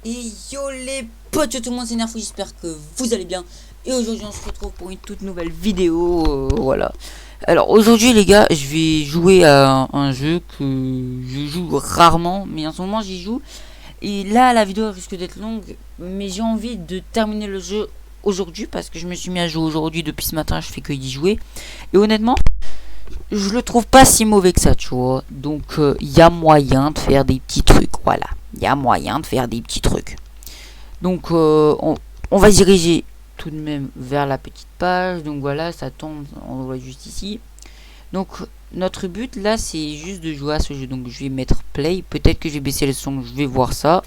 Et yo les potes, tout le monde, c'est Nerfou, j'espère que vous allez bien. Et aujourd'hui on se retrouve pour une toute nouvelle vidéo, voilà. Alors aujourd'hui les gars, je vais jouer à un jeu que je joue rarement, mais en ce moment j'y joue. Et là la vidéo risque d'être longue, mais j'ai envie de terminer le jeu aujourd'hui parce que je me suis mis à jouer aujourd'hui depuis ce matin, je fais que y jouer. Et honnêtement, je le trouve pas si mauvais que ça, tu vois. Donc il y a moyen de faire des petits trucs, voilà. Il y a moyen de faire des petits trucs. Donc on va se diriger tout de même vers la petite page. Donc voilà, ça tombe, on le voit juste ici. Donc notre but là, c'est juste de jouer à ce jeu. Donc je vais mettre play. Peut-être que j'ai baissé le son, je vais voir ça.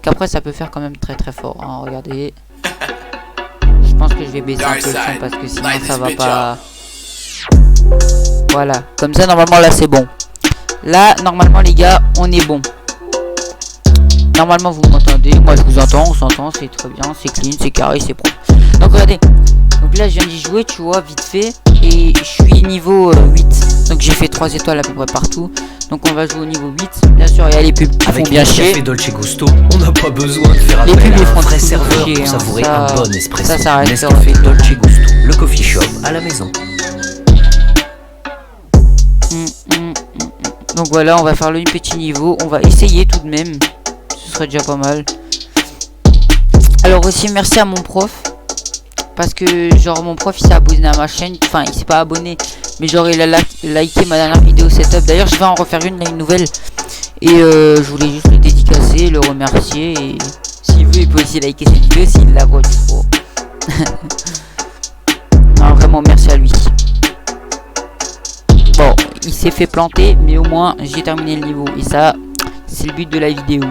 Qu'après ça peut faire quand même très très fort, hein. Regardez. Je pense que je vais baisser un peu le son parce que sinon ça va pas. Voilà, comme ça normalement là c'est bon. Là normalement les gars, on est bon. Normalement vous m'entendez, moi je vous entends, on s'entend, c'est très bien, c'est clean, c'est carré, c'est propre. Donc regardez, donc là je viens d'y jouer, tu vois, vite fait, et je suis niveau 8. Donc j'ai fait 3 étoiles à peu près partout. Donc on va jouer au niveau 8. Bien sûr, il y a les pubs qui font bien chier. Avec Dolce Gusto, on n'a pas besoin de faire appel à un vrai serveur pour savourer un bon espresso. Ça reste Nescafé Dolce Gusto, le coffee shop à la maison. Donc voilà, on va faire le petit niveau, on va essayer tout de même. Ce serait déjà pas mal. Alors aussi merci à mon prof, parce que genre mon prof il s'est abonné à ma chaîne. Enfin il s'est pas abonné, mais genre il a liké ma dernière vidéo setup. D'ailleurs je vais en refaire une nouvelle. Et je voulais juste le dédicacer, le remercier. Et s'il veut il peut aussi liker cette vidéo s'il la voit du coup. Non vraiment merci à lui. Bon il s'est fait planter, mais au moins j'ai terminé le niveau. Et ça c'est le but de la vidéo.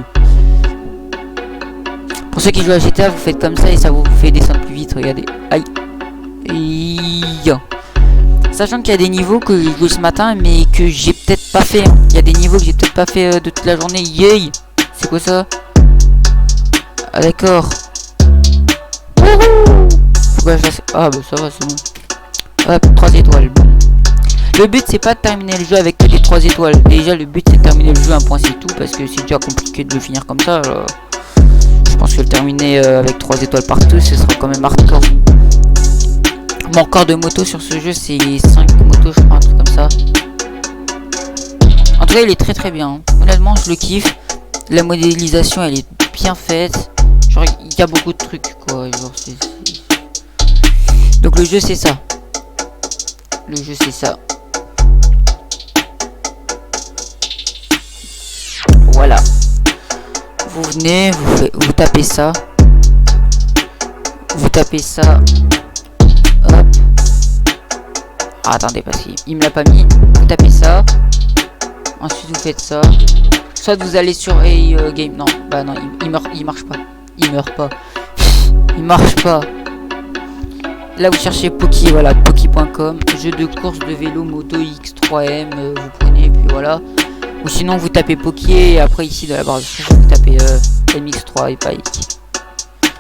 Pour ceux qui jouent à GTA, vous faites comme ça et ça vous fait descendre plus vite. Regardez. Aïe. Sachant qu'il y a des niveaux que j'ai joué ce matin, mais que j'ai peut-être pas fait. Il y a des niveaux que j'ai peut-être pas fait de toute la journée. Yay. C'est quoi ça? Ah d'accord. Pourquoi je fasse... Ah bah ça va, c'est bon. Hop, 3 étoiles. Bon. Le but c'est pas de terminer le jeu avec que des 3 étoiles. Déjà le but c'est de terminer le jeu un point c'est tout. Parce que c'est déjà compliqué de le finir comme ça. Je pense que le terminer avec 3 étoiles partout, ce sera quand même hardcore. Mon record de moto sur ce jeu, c'est 5 motos, je crois, un truc comme ça. En tout cas, il est très très bien. Honnêtement, je le kiffe. La modélisation, elle est bien faite. Genre, il y a beaucoup de trucs, quoi. Genre, donc, le jeu, c'est ça. Le jeu, c'est ça. Voilà. Vous venez, vous tapez ça. Vous tapez ça. Hop. Ah, attendez, parce qu'il me l'a pas mis. Vous tapez ça. Ensuite, vous faites ça. Soit vous allez sur Game. Non, bah non, il marche pas. Il meurt pas. Il marche pas. Là, vous cherchez Poki, voilà, Poki.com. Jeu de course de vélo, moto X3M. Vous prenez, puis voilà. Ou sinon vous tapez Poki et après ici de la barre de recherche vous tapez MX3 et Pike.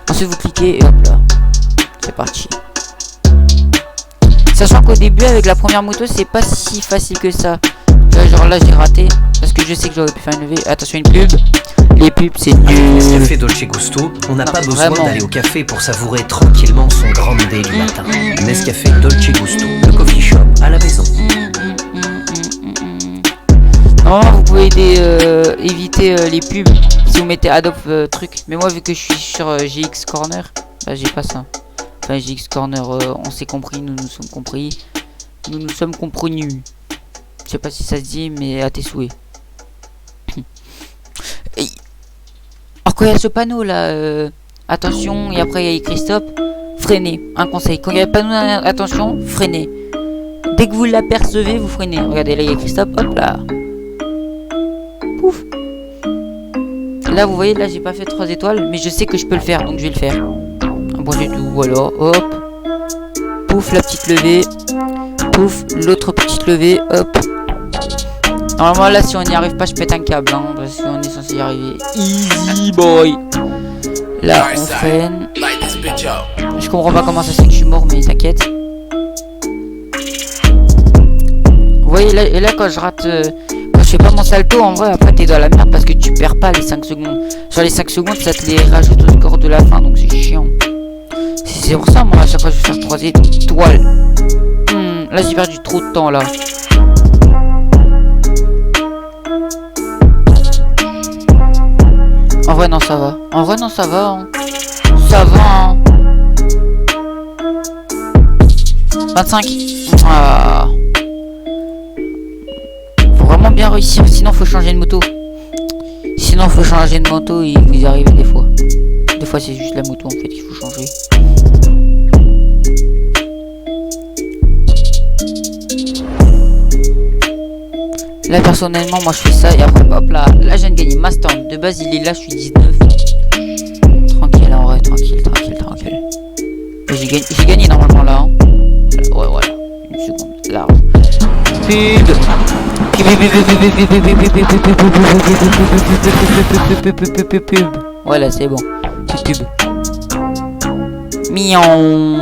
Ensuite vous cliquez et hop là. C'est parti. Sachant qu'au début avec la première moto c'est pas si facile que ça. Genre là j'ai raté parce que je sais que j'aurais pu faire une levée. Attention une pub. Les pubs c'est nul. Nescafé Dolce Gusto, on n'a pas besoin d'aller au café pour savourer tranquillement son grand day du matin. Nescafé Dolce Gusto, le coffee shop à la maison. Normalement vous pouvez éviter les pubs si vous mettez Adobe truc. Mais moi vu que je suis sur GX Corner, bah j'ai pas ça. Enfin GX Corner, on s'est compris, nous nous sommes compris. Nous nous sommes comprenus. Je sais pas si ça se dit mais à tes souhaits. Alors quand il y a ce panneau là, attention, et après il y a écrit stop, freinez. Un conseil, quand il y a le panneau attention, freinez. Dès que vous l'apercevez, vous freinez. Regardez là il y a écrit stop, hop là. Pouf. Là vous voyez là j'ai pas fait 3 étoiles mais je sais que je peux le faire donc je vais le faire. Bon du tout voilà hop. Pouf la petite levée. Pouf l'autre petite levée hop. Normalement là si on n'y arrive pas je pète un câble hein, parce qu'on est censé y arriver. Easy boy. Là on freine. Je comprends pas comment ça se fait que je suis mort mais t'inquiète. Vous voyez là et là quand je rate je fais pas mon salto, en vrai, après t'es dans la merde parce que tu perds pas les 5 secondes. Sur les 5 secondes, ça te les rajoute au score de la fin, donc c'est chiant. C'est pour ça, moi, à chaque fois, je vais faire 3 étoiles. Là, j'ai perdu trop de temps, là. En vrai, non, ça va. En vrai, non, ça va. Hein. Ça va, hein. 25. Ah. Faut vraiment bien réussir, sinon faut changer de moto. Sinon faut changer de moto et vous y arrivez des fois. Des fois c'est juste la moto en fait qu'il faut changer. Là personnellement moi je fais ça et après hop là je viens de gagner ma stand. De base il est là, je suis 19. Tranquille en vrai, tranquille. J'ai gagné normalement là. Hein. Ouais voilà. Une seconde. Large. Pub. Voilà c'est bon. Pub. Miaou.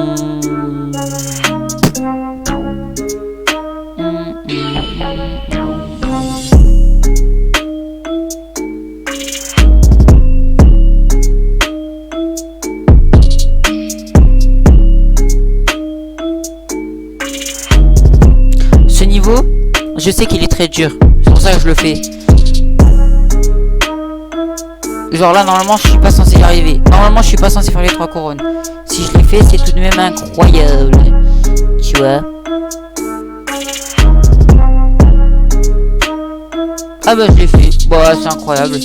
Ce niveau, je sais qu'il est très dur. C'est pour ça que je le fais. Genre là, normalement, je suis pas censé y arriver. Normalement, je suis pas censé faire les 3 couronnes. Si je les fais, c'est tout de même incroyable. Tu vois. Ah bah, je l'ai fait. Bah, c'est incroyable.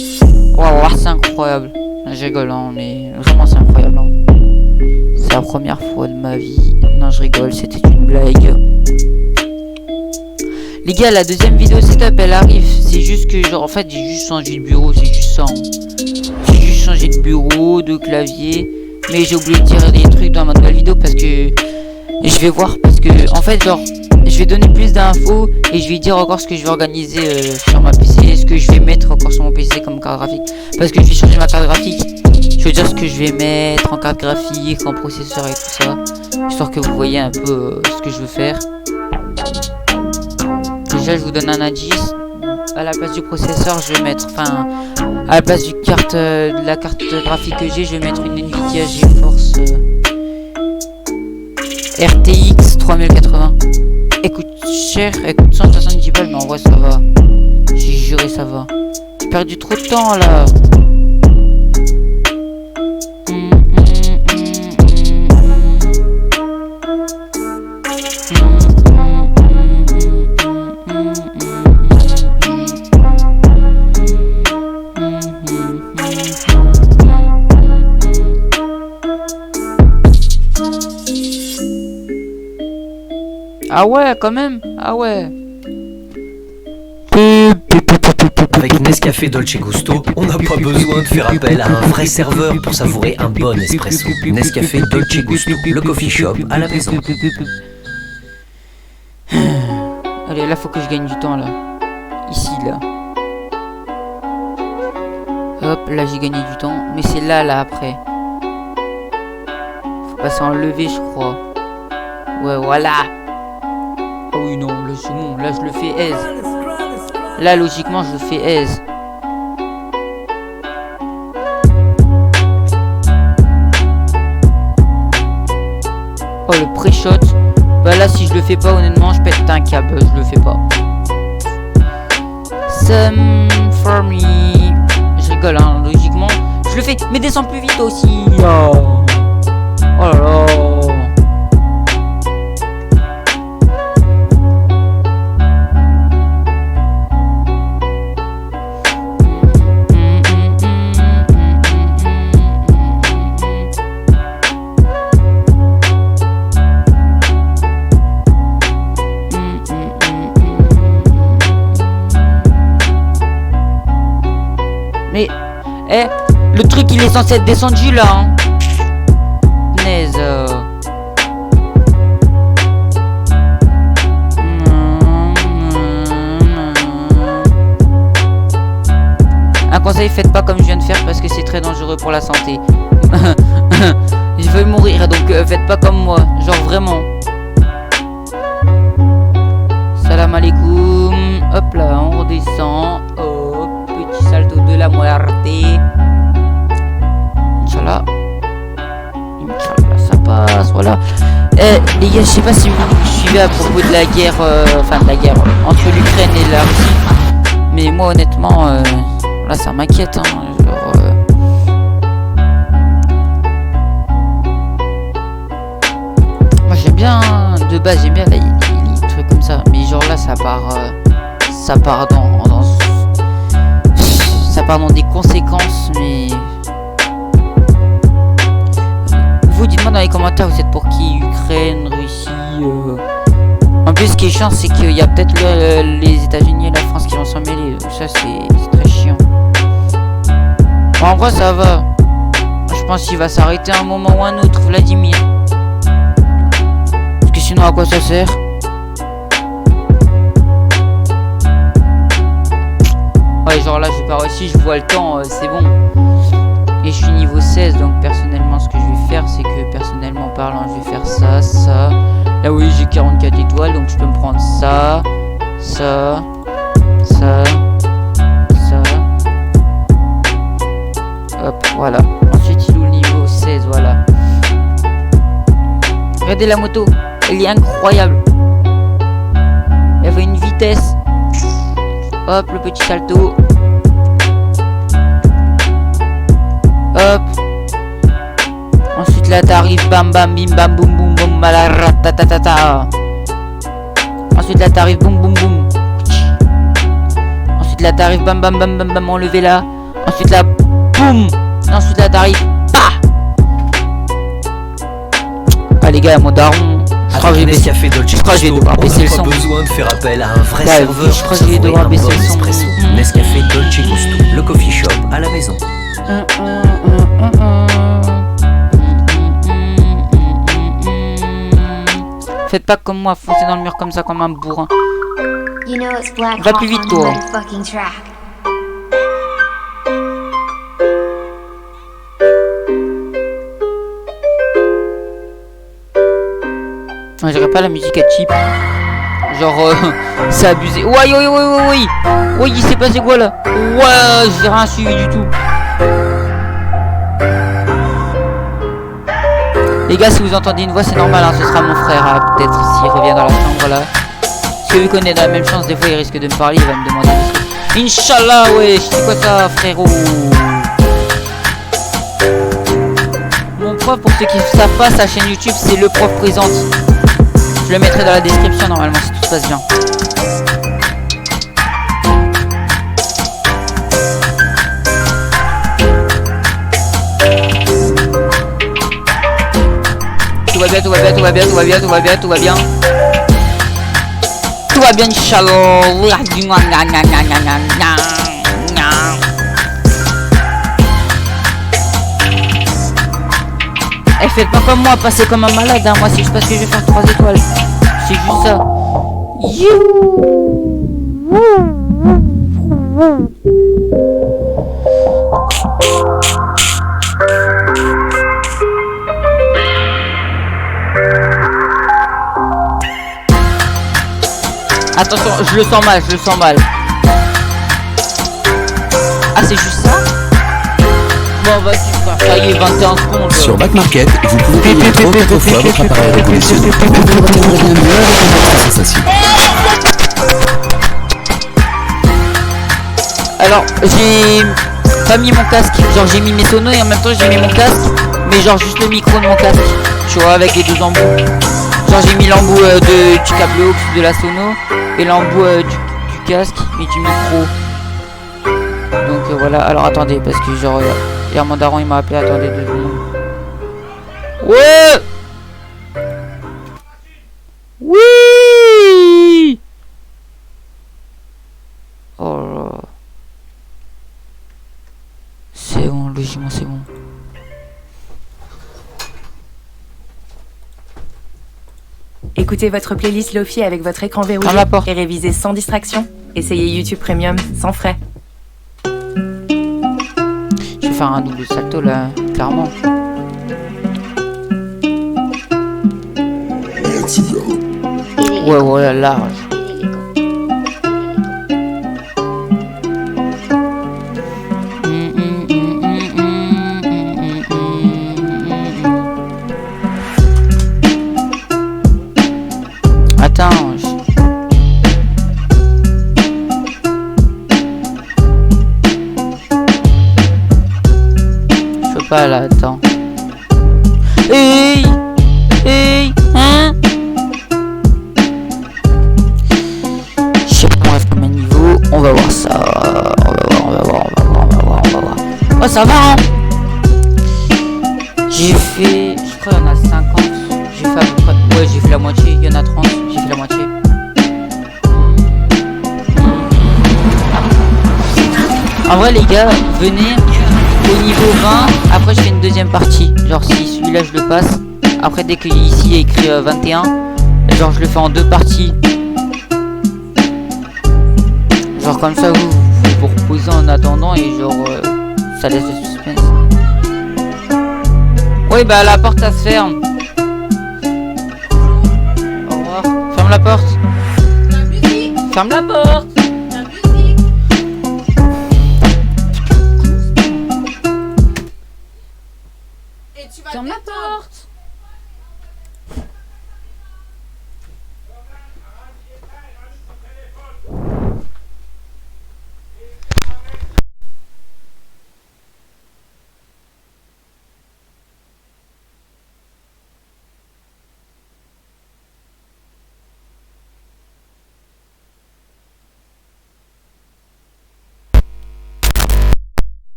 Wow, c'est incroyable. Je rigole, hein, mais vraiment, c'est incroyable. Hein. C'est la première fois de ma vie. Non, je rigole, c'était une blague. Les gars, la deuxième vidéo setup elle arrive. C'est juste que genre en fait j'ai juste changé de bureau, c'est juste ça. Hein. J'ai juste changé de bureau, de clavier. Mais j'ai oublié de dire des trucs dans ma nouvelle vidéo parce que je vais voir parce que en fait genre je vais donner plus d'infos et je vais dire encore ce que je vais organiser sur ma PC, ce que je vais mettre encore sur mon PC comme carte graphique. Parce que je vais changer ma carte graphique. Je vais dire ce que je vais mettre en carte graphique, en processeur et tout ça. Histoire que vous voyez un peu ce que je veux faire. Déjà je vous donne un indice. À la place du processeur je vais mettre, enfin à la place de la carte graphique que j'ai, je vais mettre une Nvidia GeForce RTX 3080. Elle coûte cher, elle coûte 170 balles mais en vrai ça va. J'ai juré ça va. J'ai perdu trop de temps là. Ah ouais, quand même. Ah ouais. Avec Nescafé Dolce Gusto, on n'a pas besoin de faire appel à un vrai serveur pour savourer un bon espresso. Nescafé Dolce Gusto, le coffee shop à la maison. Allez, là faut que je gagne du temps là. Ici là. Hop, là j'ai gagné du temps. Mais c'est là après. Faut passer en lever je crois. Ouais voilà. Ah oui non, là c'est bon, là je le fais aise. Là logiquement je le fais aise. Oh le pré-shot. Bah là si je le fais pas honnêtement je pète un câble, je le fais pas. Some for me. Je rigole hein, logiquement. Je le fais, mais descends plus vite aussi. Oh là là. Mais, le truc il est censé être descendu là, hein. Naise. Un conseil, faites pas comme je viens de faire parce que c'est très dangereux pour la santé. Je veux mourir donc faites pas comme moi, genre vraiment. Salam salam alaikum. Hop là, on redescend. Hop, petit salto de la muerte. Inch'Allah. Inch'Allah, ça passe, voilà. Les gars, je sais pas si vous suivez à propos de la guerre, enfin de la guerre entre l'Ukraine et la Russie. Mais moi, honnêtement, là, ça m'inquiète. Hein, genre, moi, j'aime bien, de base, j'aime bien les trucs comme ça. Mais genre là, ça part dans des conséquences, mais vous dites-moi dans les commentaires, vous êtes pour qui? Ukraine, Russie En plus, ce qui est chiant, c'est qu'il y a peut-être les États-Unis et la France qui vont s'en mêler. Ça, c'est très chiant. Bon, en vrai, ça va. Je pense qu'il va s'arrêter un moment ou un autre, Vladimir. Parce que sinon, à quoi ça sert? Ouais, genre là, j'ai pas réussi, je vois le temps, c'est bon. Et je suis niveau 16, donc personnellement, ce que je vais faire, c'est que personnellement parlant, je vais faire ça, ça. Là, oui, j'ai 44 étoiles, donc je peux me prendre ça, ça, ça, ça. Hop, voilà. Ensuite, il ouvre le niveau 16, voilà. Regardez la moto, elle est incroyable. Elle avait une vitesse. Hop, le petit salto. Hop. Ensuite là t'arrives bam bam bim bam boum boum boum malaratatata. Ensuite là t'arrives boum boum boum. Ensuite là t'arrives bam bam bam bam bam enlevé là. Ensuite là boum. Ensuite là t'arrives bah. Ah les gars, mon daron. Je crois que je vais devoir baisser le son. On n'a pas besoin de faire appel à un vrai serveur. Je crois que je vais devoir baisser le son. Nescafé Dolce Gusto, le coffee shop à la maison. Faites pas comme moi, foncez dans le mur comme ça comme un bourrin. Va plus vite toi. Je dirais pas la musique à cheap. Genre c'est abusé. Ouais, ouais, il s'est passé quoi là? Ouais, j'ai rien suivi du tout. Les gars, si vous entendez une voix, c'est normal, hein, ce sera mon frère, hein, peut-être s'il revient dans la chambre là. Parce que vu qu'on est dans la même chance, des fois il risque de me parler, il va me demander des trucs. Inch'Allah, ouais, c'est quoi ça, frérot? Mon prof, pour ceux qui ne savent pas, sa chaîne YouTube, c'est Le Prof Présente. Je le mettrai dans la description normalement si tout se passe bien. Tout va bien, tout va bien, tout va bien, tout va bien, tout va bien, tout va bien. Tout va bien, Inch'Allah. Eh, faites pas comme moi, passez comme un malade, hein. Moi c'est juste parce que je vais faire 3 étoiles. C'est juste ça. Attention, je le sens mal, je le sens mal. Ah, c'est juste ça? Bon, vas-y, frère, ça y est, 21 secondes. Sur Back Market, vous pouvez payer 30 autres fois votre appareil reconditionné. Vous retrouverez bien mieux avec votre sensation. Alors, j'ai pas mis mon casque. Genre, j'ai mis mes sonos et en même temps, j'ai mis mon casque. Mais genre, juste le micro de mon casque. Tu vois, avec les 2 embouts. Genre, j'ai mis l'embout du câble aux de la sono et l'embout du casque et du micro. Donc voilà, alors attendez, parce que genre hier mon daron il m'a appelé, attendez 2 secondes. Ouais. Oui. Oh là. C'est bon, logiquement c'est bon. Écoutez votre playlist Lofi avec votre écran verrouillé et révisez sans distraction. Essayez YouTube Premium sans frais. Je vais faire un double salto là, clairement. Ouais, large. pas là, attends. Hey, hey, hein? Je sais pas comment reste combien de niveaux. On va voir ça. On va voir. Oh, ça va, hein? J'ai fait, je crois qu'il y en a 50. J'ai fait à peu près, ouais, j'ai fait la moitié. Il y en a 30, j'ai fait la moitié. En vrai, les gars, venez au niveau 20. Après, je fais une deuxième partie. Genre, si celui-là je le passe, après, dès qu'il ici il y a écrit 21, genre, je le fais en deux parties. Genre, comme ça, vous vous reposez en attendant et genre, ça laisse le suspense. Oui, bah, la porte, ça se ferme. Au revoir. Ferme la porte. Ferme la porte. Ferme la porte.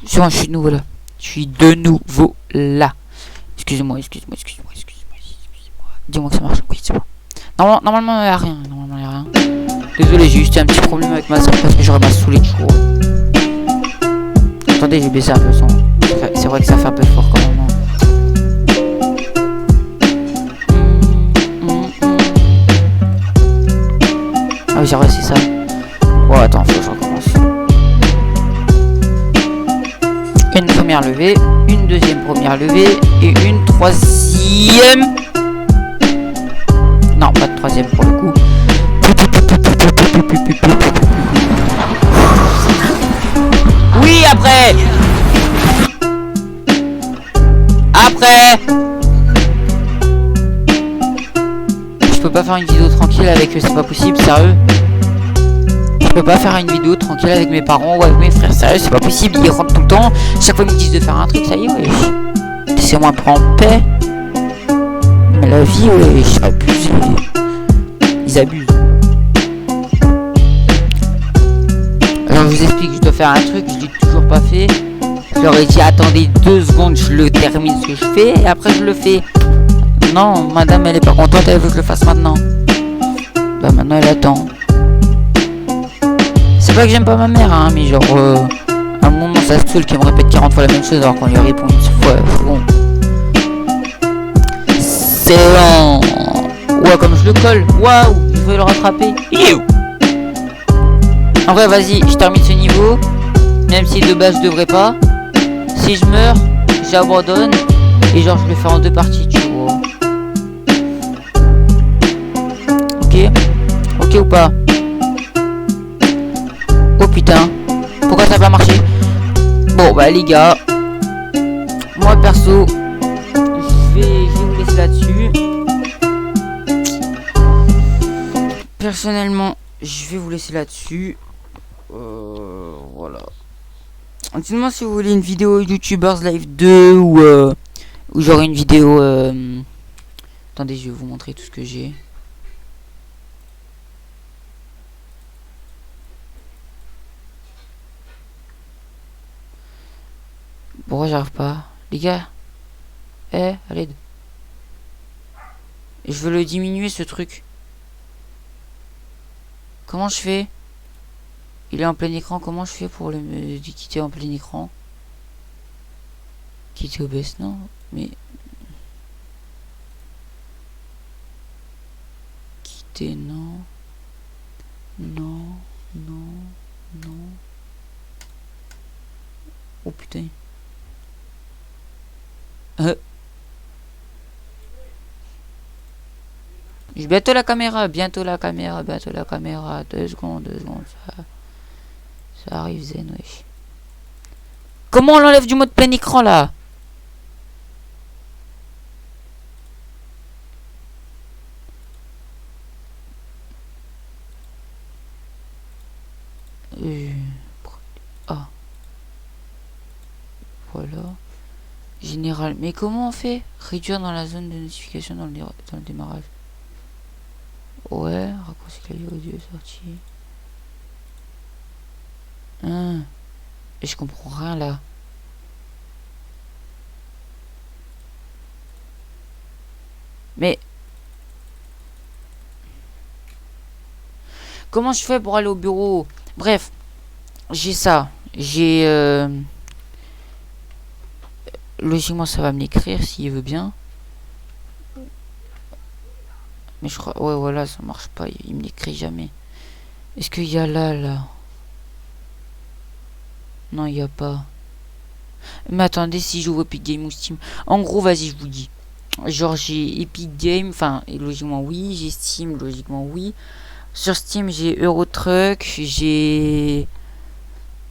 C'est bon, je suis de nouveau là. Je suis de nouveau là. Excusez-moi. Dis-moi que ça marche. Oui, c'est bon. Normalement, il n'y a rien. Désolé, j'ai juste un petit problème avec ma souris parce que j'aurais ma souris de jour. Attendez, j'ai baissé un peu le son. C'est vrai que ça fait un peu fort quand même. Ah oui, j'ai réussi ça. Oh, attends, faut que je recommence. Une première levée, une deuxième première levée et une troisième. Non, pas de troisième pour le coup. Oui, après. Je peux pas faire une vidéo tranquille avec eux, c'est pas possible, sérieux. Je peux pas faire une vidéo tranquille avec mes parents ou avec mes frères, sérieux, c'est pas possible, ils rentrent tout le temps, chaque fois ils me disent de faire un truc, ça y est, ouais. Laissez-moi me prendre en paix. Mais la vie, ouais, abuse. Ils abusent. Alors je vous explique, je dois faire un truc, je l'ai toujours pas fait. Je leur ai dit attendez 2 secondes, je le termine ce que je fais et après je le fais. Non, madame elle est pas contente, elle veut que je le fasse maintenant. Bah maintenant elle attend. C'est pas que j'aime pas ma mère, hein, mais genre à un moment ça se saoule qu'elle me répète 40 fois la même chose alors qu'on lui répond une fois. Bon. C'est lent. Ouais, comme je le colle. Waouh, je veux le rattraper. You. En vrai, vas-y, je termine ce niveau. Même si de base je devrais pas. Si je meurs, j'abandonne. Et genre, je le fais en 2 parties, tu vois. Ok ou pas? Oh putain. Pourquoi ça n'a pas marché? Bon, bah les gars. Moi, perso, je vais vous laisser là-dessus. Personnellement, je vais vous laisser là-dessus. Voilà. Dites-moi si vous voulez une vidéo YouTubers Live 2 ou genre une vidéo. Attendez, je vais vous montrer tout ce que j'ai. Pourquoi j'arrive pas? Les gars. À l'aide. Je veux le diminuer ce truc. Comment je fais? Il est en plein écran, comment je fais pour le quitter en plein écran? Quitter OBS, non? Mais... Quitter, non. Non. Oh putain. Bientôt la caméra. 2 secondes, ça arrive zen, wesh. Comment on l'enlève du mode plein écran là? voilà. Général. Mais comment on fait? Réduire dans la zone de notification dans le démarrage. Ouais, raccourci clavier audio sorti. Et je comprends rien là. Mais comment je fais pour aller au bureau? Bref, j'ai ça. J'ai logiquement ça va me l'écrire s'il veut bien. Mais je crois... Ouais voilà, ça marche pas. Il me l'écrit jamais. Est-ce qu'il y a là? Non, il n'y a pas. Mais attendez, si j'ouvre Epic Game ou Steam. En gros, vas-y, je vous dis. Genre, j'ai Epic Game. Enfin, logiquement, oui. J'ai Steam, logiquement, oui. Sur Steam, j'ai Euro Truck. J'ai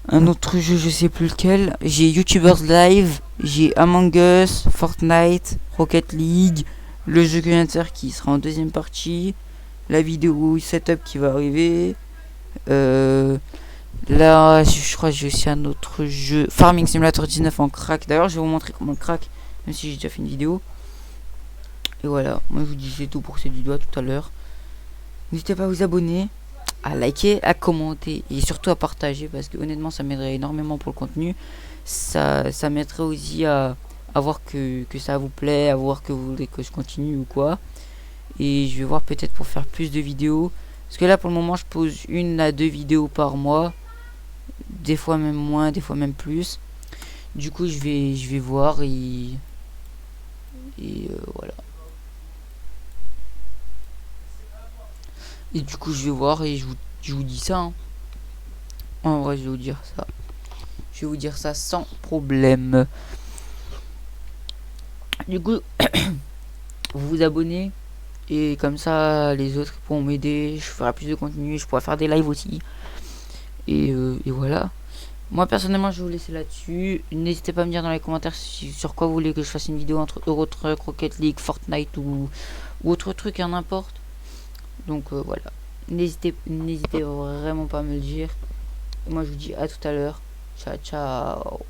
un autre jeu, je sais plus lequel. J'ai YouTubers Live. J'ai Among Us, Fortnite, Rocket League. Le jeu que je viens de faire qui sera en deuxième partie. La vidéo setup qui va arriver. Là, je crois que j'ai aussi un autre jeu. Farming Simulator 19 en crack. D'ailleurs, je vais vous montrer comment le crack. Même si j'ai déjà fait une vidéo. Et voilà. Moi, je vous dis c'est tout pour ces vidéos tout à l'heure. N'hésitez pas à vous abonner, à liker, à commenter. Et surtout à partager. Parce que honnêtement, ça m'aiderait énormément pour le contenu. Ça m'aiderait aussi à voir que ça vous plaît. À voir que vous voulez que je continue ou quoi. Et je vais voir peut-être pour faire plus de vidéos. Parce que là, pour le moment, je pose 1 à 2 vidéos par mois. Des fois même moins, des fois même plus. Du coup, je vais voir et voilà. Et du coup, je vais voir et je vous dis ça. Hein. En vrai, je vais vous dire ça. Je vais vous dire ça sans problème. Du coup, vous vous abonnez. Et comme ça, les autres pourront m'aider. Je ferai plus de contenu. Je pourrai faire des lives aussi. Et voilà. Moi personnellement je vais vous laisser là-dessus. N'hésitez pas à me dire dans les commentaires sur quoi vous voulez que je fasse une vidéo entre Euro Truck, Rocket League, Fortnite ou autre truc, hein, n'importe. Donc voilà. N'hésitez vraiment pas à me le dire. Et moi je vous dis à tout à l'heure. Ciao ciao.